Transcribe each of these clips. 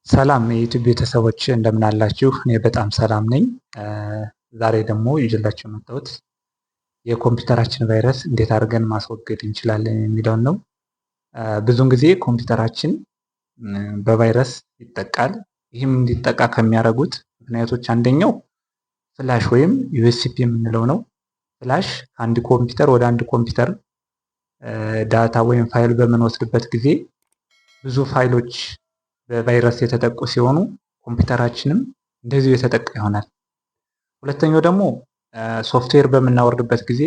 ሰላም የዩቲዩብ ቤተሰቦች እንደምን አላችሁ? እኔ በጣም ሰላም ነኝ። ዛሬ ደግሞ ይዤላችሁ የመጣሁት የኮምፒውተራችን ቫይረስ እንዴት አድርገን ማስወገድ እንችላለን የሚለውን ነው። ብዙውን ጊዜ ኮምፒውተራችን በቫይረስ ይጠቃል። ይህም እንዲጠቃ ከሚያደርጉት ምክንያቶች አንደኛው ፍላሽ ወይም ዩኤስቢ የምንለው ነው። ፍላሽ ከአንድ ኮምፒውተር ወደ አንድ ኮምፒውተር ዳታ ወይም ፋይል በምንወስድበት ጊዜ ብዙ ፋይሎች በቫይረስ የተጠቁ ሲሆኑ ኮምፒውተራችንም እንደዚሁ የተጠቃ ይሆናል። ሁለተኛው ደግሞ ሶፍትዌር በምናወርድበት ጊዜ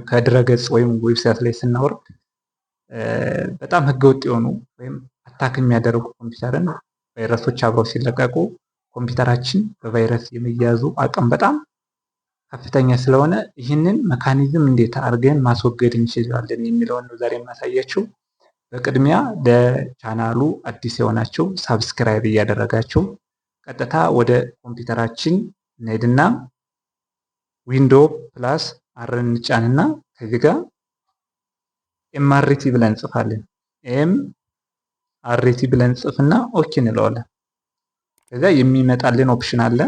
ከድረገጽ ወይም ዌብሳይት ላይ ስናወርድ በጣም ህገወጥ የሆኑ ወይም አታክ የሚያደርጉ ኮምፒውተርን ቫይረሶች አብረው ሲለቀቁ ኮምፒውተራችን በቫይረስ የመያዙ አቅም በጣም ከፍተኛ ስለሆነ ይህንን መካኒዝም እንዴት አድርገን ማስወገድ እንችላለን የሚለውን ነው ዛሬ የማሳያችሁ። በቅድሚያ ለቻናሉ አዲስ የሆናችሁ ሳብስክራይብ እያደረጋችሁ ቀጥታ ወደ ኮምፒውተራችን እንሄድና ዊንዶ ፕላስ አር እንጫንና ከዚህ ጋር ኤምአርቲ ብለን እንጽፋለን። ኤምአርቲ ብለን እንጽፍና ኦኬ እንለዋለን። ከዛ የሚመጣልን ኦፕሽን አለ።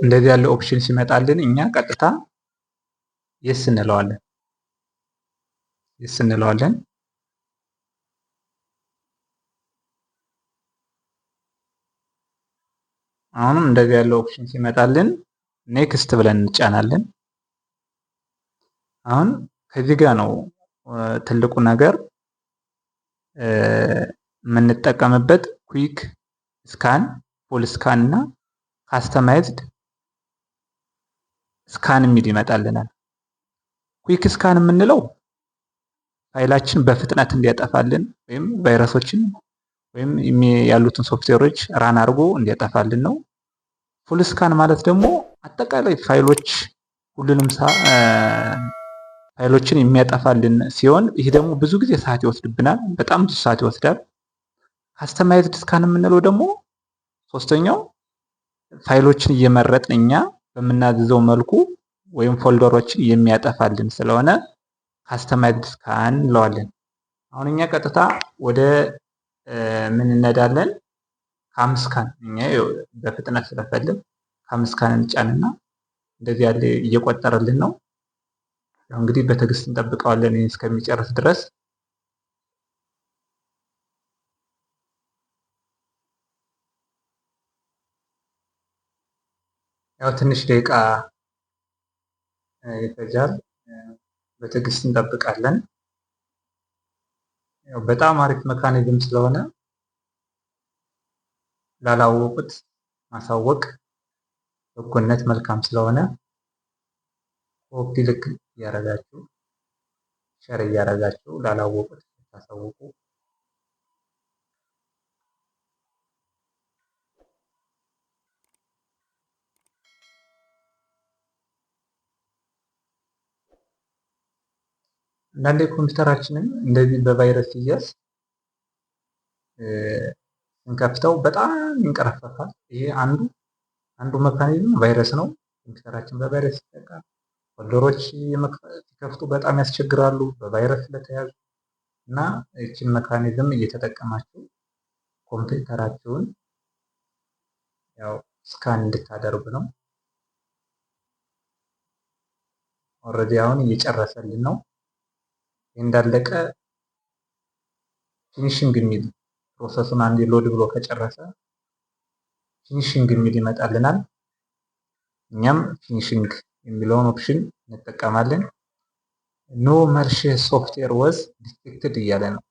እንደዚህ ያለ ኦፕሽን ሲመጣልን እኛ ቀጥታ የስ እንለዋለን። አሁንም እንደዚህ ያለው ኦፕሽን ሲመጣልን ኔክስት ብለን እንጫናለን። አሁን ከዚህ ጋር ነው ትልቁ ነገር የምንጠቀምበት ኩዊክ ስካን፣ ፉል ስካን እና ካስተማይዝድ ስካን የሚል ይመጣልናል። ኩዊክ ስካን የምንለው ፋይላችን በፍጥነት እንዲያጠፋልን ወይም ቫይረሶችን ወይም ያሉትን ሶፍትዌሮች ራን አድርጎ እንዲያጠፋልን ነው። ፉል ስካን ማለት ደግሞ አጠቃላይ ሁሉንም ፋይሎችን የሚያጠፋልን ሲሆን ይህ ደግሞ ብዙ ጊዜ ሰዓት ይወስድብናል፣ በጣም ብዙ ሰዓት ይወስዳል። ካስተማይዝድ ስካን የምንለው ደግሞ ሶስተኛው ፋይሎችን እየመረጥን እኛ በምናዝዘው መልኩ ወይም ፎልደሮችን የሚያጠፋልን ስለሆነ ካስተማይዝድ ስካን እንለዋለን። አሁን እኛ ቀጥታ ወደ ምን እንሄዳለን? ካምስካን እኛ በፍጥነት ስለፈልግ ካምስካን እንጫንና እንደዚህ ያለ እየቆጠረልን ነው። ያው እንግዲህ በትዕግስት እንጠብቀዋለን እስከሚጨርስ ድረስ። ያው ትንሽ ደቂቃ ይፈጃል። በትዕግስት እንጠብቃለን። በጣም አሪፍ መካኒዝም ስለሆነ ላላወቁት ማሳወቅ በጎነት መልካም ስለሆነ ኮፒ ልክ እያረጋችሁ ሸር እያረጋችሁ ላላወቁት ታሳውቁ። አንዳንዴ ኮምፒውተራችንን እንደዚህ በቫይረስ ሲያዝ ስንከፍተው በጣም ይንቀረፈፋል። ይሄ አንዱ መካኒዝም ቫይረስ ነው። ኮምፒውተራችን በቫይረስ ይጠቃል። ፎልደሮች ሲከፍቱ በጣም ያስቸግራሉ በቫይረስ ስለተያዙ እና ይህችን መካኒዝም እየተጠቀማችሁ ኮምፒውተራችሁን ያው ስካን እንድታደርጉ ነው። ኦልሬዲ አሁን እየጨረሰልን ነው። እንዳለቀ ፊኒሽንግ የሚል ፕሮሰሱን አንዴ ሎድ ብሎ ከጨረሰ ፊኒሽንግ የሚል ይመጣልናል። እኛም ፊኒሽንግ የሚለውን ኦፕሽን እንጠቀማለን። ኖ ማልሺየስ ሶፍትዌር ወዝ ዲቴክትድ እያለ ነው።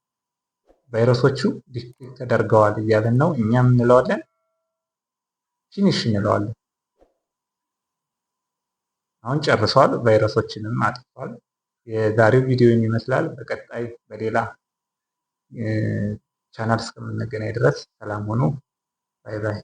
ቫይረሶቹ ዲቴክት ተደርገዋል እያለን ነው። እኛም እንለዋለን ፊኒሽ እንለዋለን። አሁን ጨርሷል፣ ቫይረሶችንም አጥፏል። የዛሬው ቪዲዮ ይመስላል። በቀጣይ በሌላ ቻናል እስከምንገናኝ ድረስ ሰላም ሁኑ። ባይ ባይ።